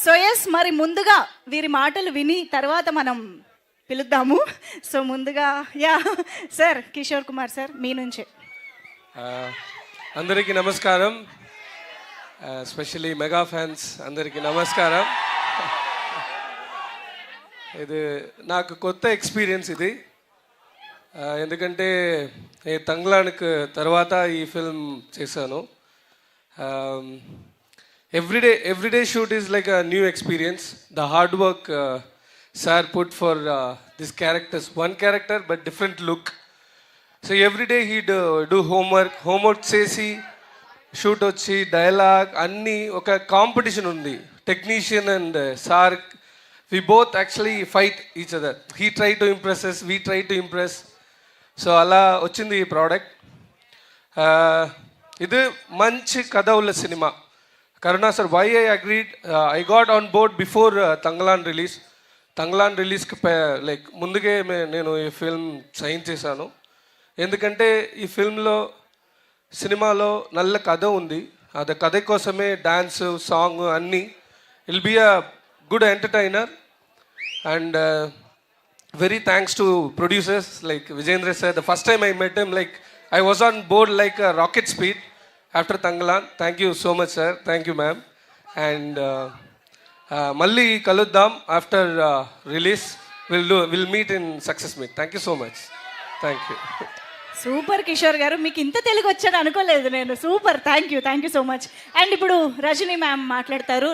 So yes, మరి ముందుగా వీరి మాటలు విని తర్వాత మనం పిలుద్దాము. సో ముందుగా yeah sir, Kishore Kumar sir మీ నుంచే. అందరికీ నమస్కారం. ఎస్పెషలీ మెగా ఫ్యాన్స్ అందరికీ నమస్కారం. ఇది నాకు కొత్త ఎక్స్పీరియన్స్ ఇది. ఎందుకంటే నేను తంగ్లాన్కి తర్వాత ఈ ఫిల్మ్ చేశాను. Everyday shoot is like a new experience. The hard work sir put for this characters, one character but different look. So everyday he do homework చేసి షూట్ వచ్చి డైలాగ్ అన్నీ ఒక కాంపిటీషన్ ఉంది. Technician and sir, we both actually fight each other. He try to impress us, we try to impress. So అలా వచ్చింది ఈ product. ఇది మంచి కథ ఉన్న సినిమా. Karuna sir, why I agreed, I got on board before Thangalaan release. Thangalaan రిలీజ్కి లైక్ ముందుగే నేను ఈ ఫిల్మ్ సైన్ చేశాను. ఎందుకంటే ఈ సినిమాలో నల్ల కథ ఉంది. అది కథ కోసమే డాన్స్, సాంగ్ అన్నీ. Will be a good entertainer. And very thanks to producers like Vijayendra sir. The first time I met him, like I was on board like a rocket speed after Tanglan. Thank you so much sir. Thank you ma'am. And malli kaluddam after release. We'll meet in success meet. Thank you so much. Thank you. Super Kishore గారు, మీకు ఇంత తెలుగు వచ్చాడు అనుకోలేదు నేను. Super, thank you so much. And ఇప్పుడు Rajani ma'am మాట్లాడతారు.